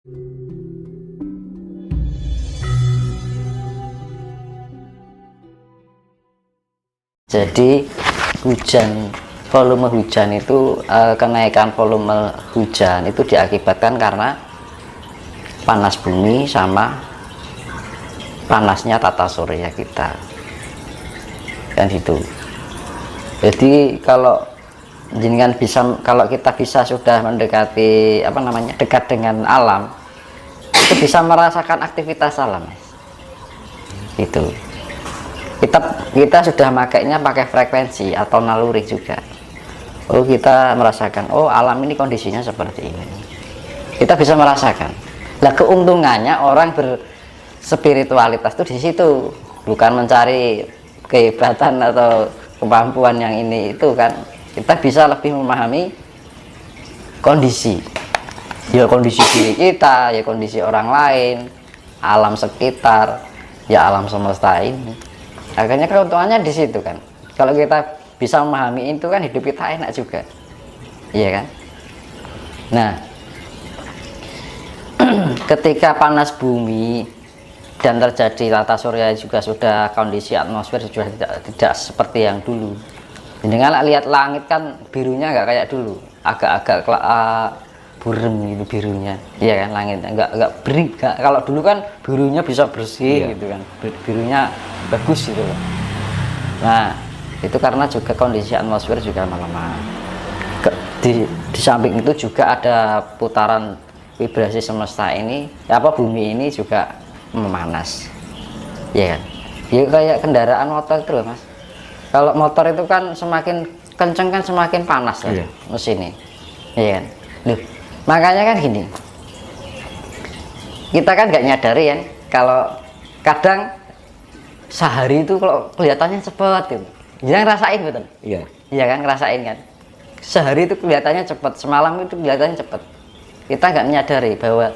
Jadi volume hujan itu kenaikan volume hujan itu diakibatkan karena panas bumi sama panasnya tata surya kita, kan gitu. Jadi kalau kita bisa sudah mendekati dekat dengan alam, itu bisa merasakan aktivitas alam, gitu. Kita sudah makainya pakai frekuensi atau naluri juga. Oh, kita merasakan, oh alam ini kondisinya seperti ini, kita bisa merasakan. Nah, keuntungannya orang berspiritualitas itu di situ, bukan mencari kehebatan atau kemampuan yang ini itu kan. Kita bisa lebih memahami kondisi, ya kondisi diri kita, ya kondisi orang lain, alam sekitar, ya alam semesta ini. Akhirnya keuntungannya di situ kan. Kalau kita bisa memahami itu kan, hidup kita enak juga, iya kan. Nah, ketika panas bumi dan terjadi tata surya juga sudah, kondisi atmosfer sudah tidak seperti yang dulu. Dengan lihat langit kan birunya nggak kayak dulu, agak-agak burem gitu birunya, iya kan. Langit nggak bening. Kalau dulu kan birunya bisa bersih, gitu kan, birunya bagus gitu loh. Nah, itu karena juga kondisi atmosfer juga melemah. Di samping itu juga ada putaran vibrasi semesta ini, bumi ini juga memanas, ya kan. Ya kayak kendaraan motor itu loh, Mas. Kalau motor itu kan semakin kenceng kan semakin panas kan, mesinnya, ya kan. Loh, makanya kan gini, kita kan nggak nyadari kan, kalau kadang sehari itu kalau kelihatannya cepet gitu, jangan rasain betul. Iya kan, ngerasain kan, sehari itu kelihatannya cepet, semalam itu kelihatannya cepet. Kita nggak menyadari bahwa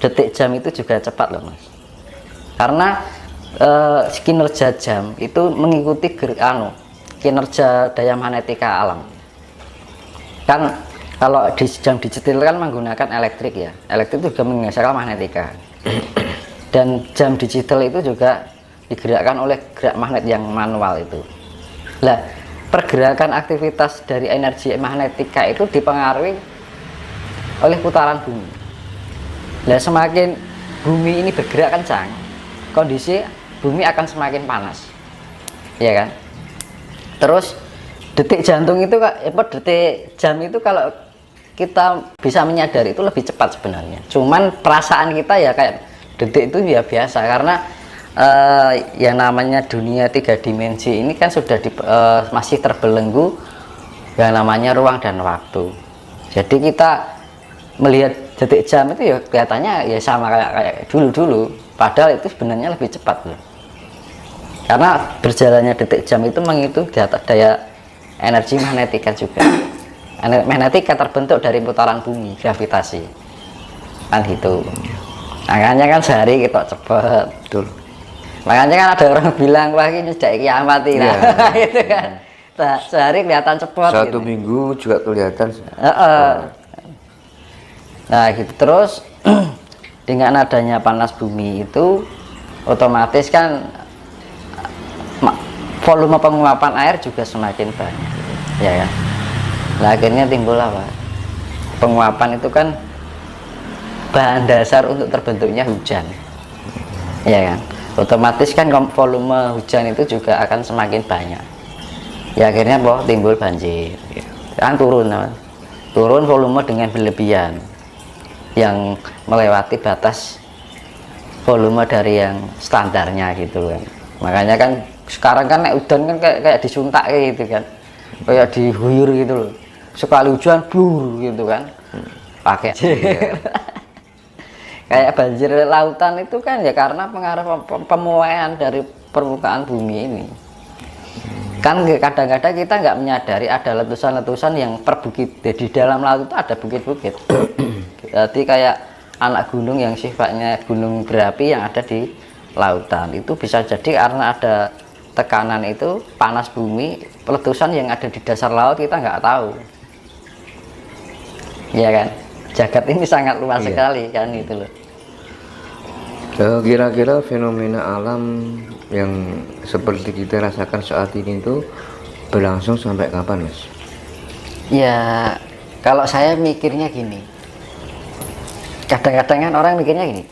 detik jam itu juga cepat loh, Mas. Karena kinerja jam itu mengikuti kinerja daya magnetika alam kan. Kalau di jam digital kan menggunakan elektrik ya, elektrik itu juga menggeser magnetika. Dan jam digital itu juga digerakkan oleh gerak magnet yang manual itu. Nah, pergerakan aktivitas dari energi magnetika itu dipengaruhi oleh putaran bumi. Nah, semakin bumi ini bergerak kencang, kondisi bumi akan semakin panas, ya kan. Terus detik jantung itu, detik jam itu kalau kita bisa menyadari itu lebih cepat sebenarnya. Cuman perasaan kita ya kayak detik itu ya biasa, karena yang namanya dunia 3 dimensi ini kan sudah masih terbelenggu yang namanya ruang dan waktu. Jadi kita melihat detik jam itu ya kelihatannya ya sama kayak dulu, padahal itu sebenarnya lebih cepat loh. Karena berjalannya detik jam itu mengikuti daya energi magnetika juga. Magnetika terbentuk dari putaran bumi, gravitasi, kan gitu. Makanya kan sehari kita cepet. Betul. Makanya kan ada orang bilang, wah ini sudah kiamat ini, gitu kan. Sehari kelihatan cepet. Satu gitu. Minggu juga kelihatan. Nah gitu. Terus dengan adanya panas bumi itu otomatis kan volume penguapan air juga semakin banyak, ya kan. Nah, akhirnya timbul apa? Penguapan itu kan bahan dasar untuk terbentuknya hujan, ya kan. Otomatis kan volume hujan itu juga akan semakin banyak, ya akhirnya timbul banjir, kan turun volume dengan berlebihan yang melewati batas volume dari yang standarnya gitu kan. Makanya kan sekarang kan udan kan kayak disuntak gitu kan, kayak dihuyur gitu loh. Sekali hujan blur gitu kan, pakai kayak banjir lautan itu kan ya karena pengaruh pemuaian dari permukaan bumi ini. Kan kadang-kadang kita nggak menyadari ada letusan-letusan yang perbukit di dalam laut itu ada bukit-bukit. Jadi kayak anak gunung yang sifatnya gunung berapi yang ada di lautan itu bisa jadi karena ada tekanan itu, panas bumi, letusan yang ada di dasar laut kita nggak tahu, ya kan. jagat ini sangat luas Iya. sekali kan itu loh. Kira-kira fenomena alam yang seperti kita rasakan saat ini itu berlangsung sampai kapan, Mas? Ya kalau saya mikirnya gini, kadang-kadang kan orang mikirnya gini,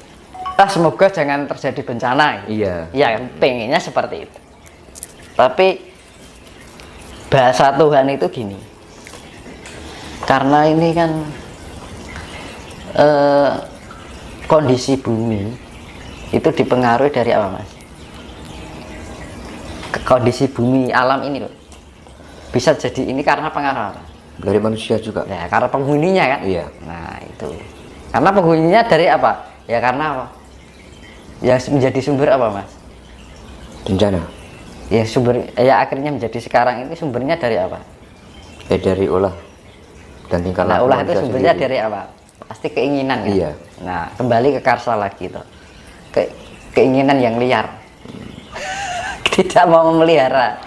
semoga jangan terjadi bencana. Iya. Ya pengennya seperti itu. Tapi bahasa Tuhan itu gini, karena ini kan kondisi bumi itu dipengaruhi dari apa, Mas? Kondisi bumi alam ini loh, bisa jadi ini karena pengaruh apa? Dari manusia juga. Ya karena penghuninya kan. Iya. Nah itu karena penghuninya dari apa? Ya karena apa? Yang menjadi sumber apa, Mas? Bencana. Ya sumber, ya akhirnya menjadi sekarang ini sumbernya dari apa? Dari ulah dan tingkah Nah laku ulah itu manusia sumbernya sendiri. dari apa? Pasti keinginan kan? Iya. Nah kembali ke Karsa lagi tuh, keinginan yang liar, tidak mau memelihara,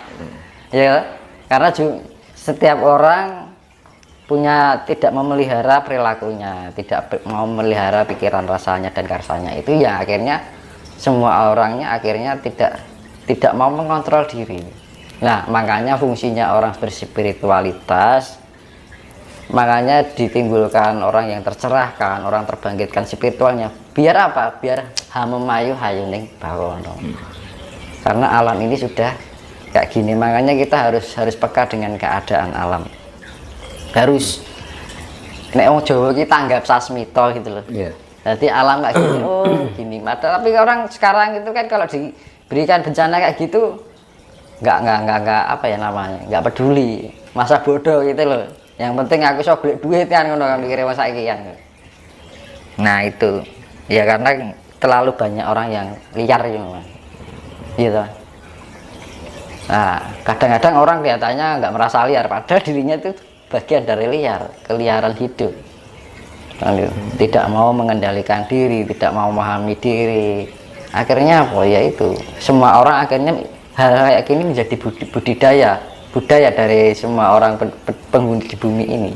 ya karena setiap orang punya tidak memelihara perilakunya, tidak mau memelihara pikiran rasanya dan karsanya itu ya akhirnya semua orangnya akhirnya tidak mau mengontrol diri. Nah makanya fungsinya orang berspiritualitas, makanya ditimbulkan orang yang tercerahkan, orang terbangkitkan spiritualnya. Biar apa? Biar hamemayu hayuning bawono. Karena alam ini sudah kayak gini, makanya kita harus peka dengan keadaan alam. Harus nek wong Jawa kita anggap sasmito gitu loh. Iya. Jadi alam kayak gini, oh gini. Tapi orang sekarang itu kan kalau diberikan bencana kayak gitu nggak apa ya namanya, nggak peduli, masa bodoh gitu loh. Yang penting aku sok beli duit kan ngono kan mikire masa iki kan. Nah itu ya karena terlalu banyak orang yang liar gitu. Nah kadang-kadang orang kelihatannya nggak merasa liar padahal dirinya itu bagian dari liar, keliaran hidup. Tidak mau mengendalikan diri, tidak mau memahami diri. Akhirnya apa ya itu, semua orang akhirnya hal kayak gini menjadi budaya dari semua orang penghuni di bumi ini.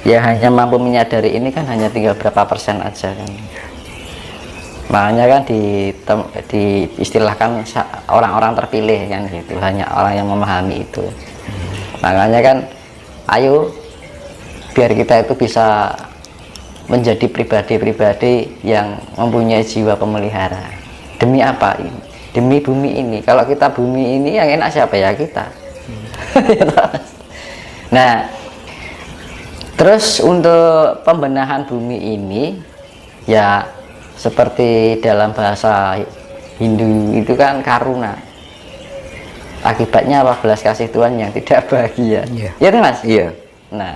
Ya hanya mampu menyadari ini kan hanya tinggal berapa persen aja kan. Makanya kan diistilahkan orang-orang terpilih kan gitu, hanya orang yang memahami itu. Makanya kan ayo biar kita itu bisa menjadi pribadi-pribadi yang mempunyai jiwa pemelihara. Demi apa ini? Demi bumi ini. Kalau kita bumi ini yang enak siapa ya kita. Nah, terus untuk pembenahan bumi ini ya seperti dalam bahasa Hindu itu kan karuna. Akibatnya apa? Belas kasih Tuhan yang tidak bahagia. Iya. Iya kan, Mas? Iya. Nah,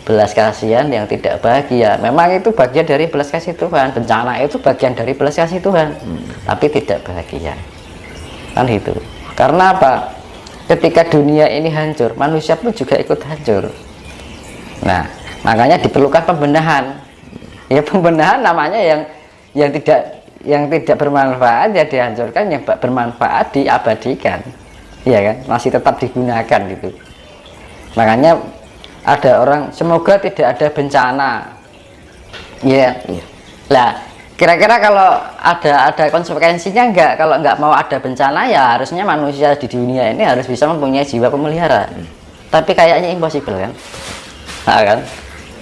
belas kasihan yang tidak bahagia memang itu bagian dari belas kasih Tuhan. Bencana itu bagian dari belas kasih Tuhan, tapi tidak bahagia kan itu. Karena apa? Ketika dunia ini hancur, manusia pun juga ikut hancur. Nah makanya diperlukan pembenahan. Ya pembenahan namanya yang tidak bermanfaat ya dihancurkan, yang bermanfaat diabadikan, ya kan, masih tetap digunakan gitu. Makanya ada orang semoga tidak ada bencana, ya. Lah kira-kira kalau ada konsekuensinya enggak? Kalau enggak mau ada bencana ya harusnya manusia di dunia ini harus bisa mempunyai jiwa pemelihara. Tapi kayaknya impossible kan? Nah, kan?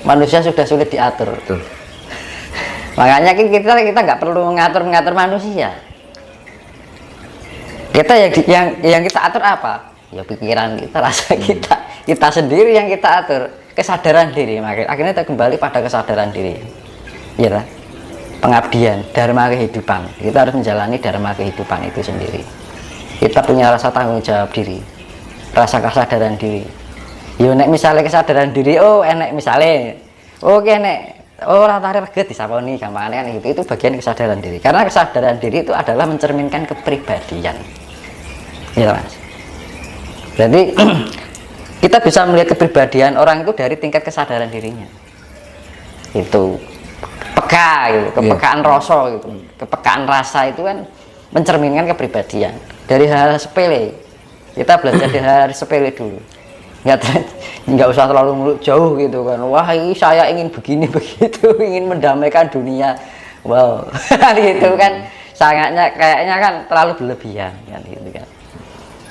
Manusia sudah sulit diatur. Betul. Makanya kita nggak perlu mengatur manusia. Kita yang kita atur apa? Ya pikiran kita, rasa kita sendiri yang kita atur, kesadaran diri. Akhirnya kita kembali pada kesadaran diri. Ya kan? Pengabdian, dharma kehidupan. Kita harus menjalani dharma kehidupan itu sendiri. Kita punya rasa tanggung jawab diri, rasa kesadaran diri. Yo nek misalnya kesadaran diri, enek misalnya, nek orang tarik reget disaponi gampangnya kan itu bagian kesadaran diri. Karena kesadaran diri itu adalah mencerminkan kepribadian. Ya Mas. Jadi kita bisa melihat kepribadian orang itu dari tingkat kesadaran dirinya. Itu peka gitu, kepekaan rasa gitu. Kepekaan rasa itu kan mencerminkan kepribadian. Dari hal sepele. Kita belajar dari hal sepele dulu. nggak usah terlalu muluk jauh gitu kan, wah ini saya ingin begini begitu, ingin mendamaikan dunia, wow. Gitu kan, sangatnya kayaknya kan terlalu berlebihan kan gitu kan.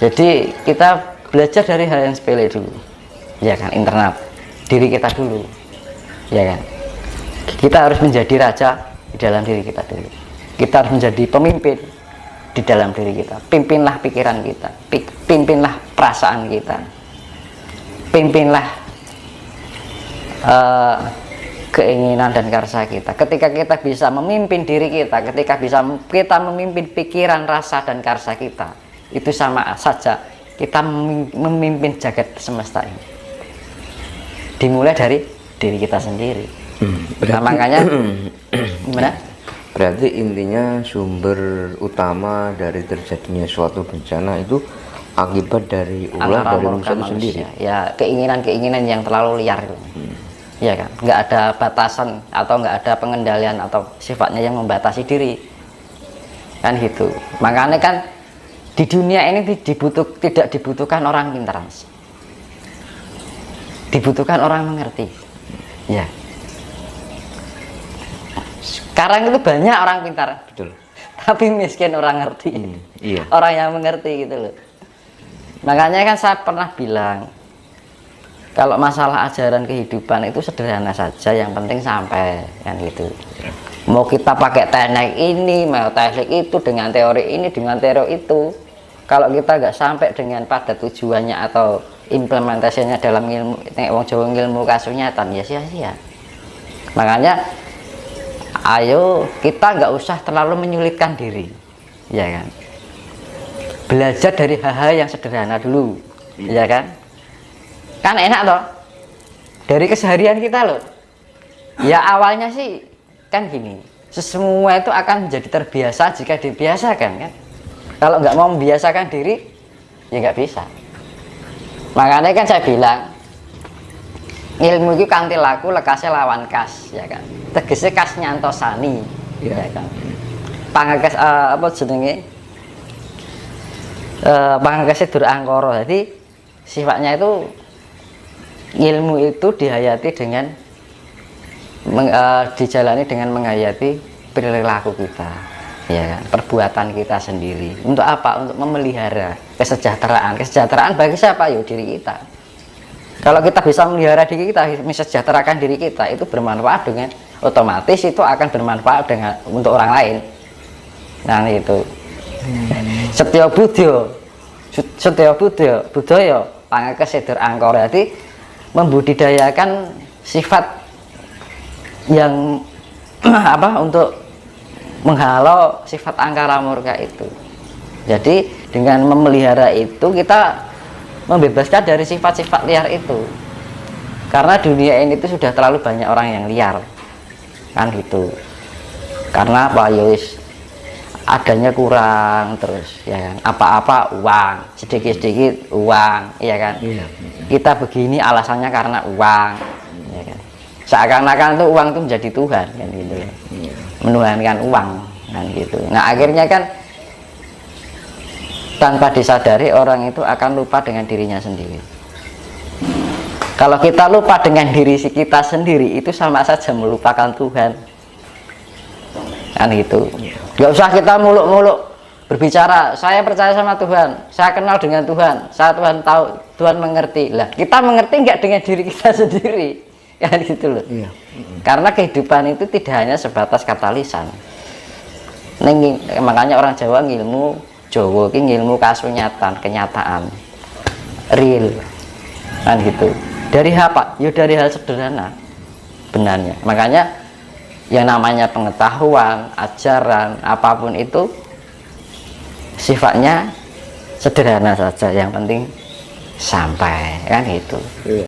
Jadi kita belajar dari hal yang sepele dulu, ya kan, internal diri kita dulu, ya kan. Kita harus menjadi raja di dalam diri kita dulu, kita harus menjadi pemimpin di dalam diri kita. Pimpinlah pikiran kita, pimpinlah perasaan kita, pimpinlah keinginan dan karsa kita. Ketika kita bisa memimpin diri kita, ketika kita memimpin pikiran, rasa dan karsa kita, itu sama saja kita memimpin jagat semesta ini. Dimulai dari diri kita sendiri. Nah, makanya gimana? Berarti intinya sumber utama dari terjadinya suatu bencana itu akibat dari ulah dari manusia itu sendiri. Ya, keinginan-keinginan yang terlalu liar. Ya kan, nggak ada batasan atau nggak ada pengendalian atau sifatnya yang membatasi diri. Kan gitu. Makanya kan di dunia ini tidak dibutuhkan orang pintar. Dibutuhkan orang mengerti. Ya. Sekarang itu banyak orang pintar. Betul. Tapi miskin orang ngerti. Iya. Orang yang mengerti gitu loh. Makanya kan saya pernah bilang, kalau masalah ajaran kehidupan itu sederhana saja, yang penting sampai kan gitu. Mau kita pakai teknik ini, mau teknik itu, dengan teori ini, dengan teori itu, kalau kita nggak sampai dengan pada tujuannya atau implementasinya dalam ilmu, wong Jawa ilmu kasunyatan, ya sia-sia. Makanya ayo kita nggak usah terlalu menyulitkan diri, ya kan. Belajar dari hal-hal yang sederhana dulu, ya kan? Kan enak toh, dari keseharian kita loh. Ya awalnya sih kan gini, semua itu akan menjadi terbiasa jika dibiasakan kan. Kalau nggak mau membiasakan diri, ya nggak bisa. Makanya kan saya bilang, ilmu itu kanthi laku lekasnya lawan kas, ya kan. Tegese kas nyantosani, ya kan. Pangakes apa jenenge? Pangakesnya dur angkoro. Jadi sifatnya itu ilmu itu dihayati dengan dijalani dengan menghayati perilaku kita, ya kan? Perbuatan kita sendiri. Untuk apa? Untuk memelihara kesejahteraan. Kesejahteraan bagi siapa? Yo diri kita. Kalau kita bisa memelihara diri kita, mensejahterakan diri kita, itu bermanfaat dengan otomatis itu akan bermanfaat dengan untuk orang lain. Nah itu. Setya budaya pangakes dur angkor. Jadi membudidayakan sifat yang apa untuk menghalau sifat angkara murka itu. Jadi dengan memelihara itu kita membebaskan dari sifat-sifat liar itu. Karena dunia ini itu sudah terlalu banyak orang yang liar. Kan gitu. Karena apa? Yowis adanya kurang terus, ya kan. Apa-apa uang, sedikit-sedikit uang, ya kan. Iya. Kita begini alasannya karena uang, ya kan. Seakan-akan tuh uang itu menjadi Tuhan kan gitu ya. Iya. Menuhankan uang kan gitu. Nah akhirnya kan tanpa disadari orang itu akan lupa dengan dirinya sendiri. Kalau kita lupa dengan diri kita sendiri, itu sama saja melupakan Tuhan kan gitu. Gak usah kita muluk-muluk berbicara saya percaya sama Tuhan, saya kenal dengan Tuhan, saya Tuhan tahu, Tuhan mengerti. Lah kita mengerti nggak dengan diri kita sendiri kan gitu loh. Iya. Karena kehidupan itu tidak hanya sebatas kata lisan. Makanya orang Jawa ngilmu Jawa ini ilmu kasunyatan, kenyataan real kan gitu. Dari apa? Ya dari hal sederhana benarnya. Makanya yang namanya pengetahuan, ajaran, apapun itu sifatnya sederhana saja, yang penting sampai kan gitu.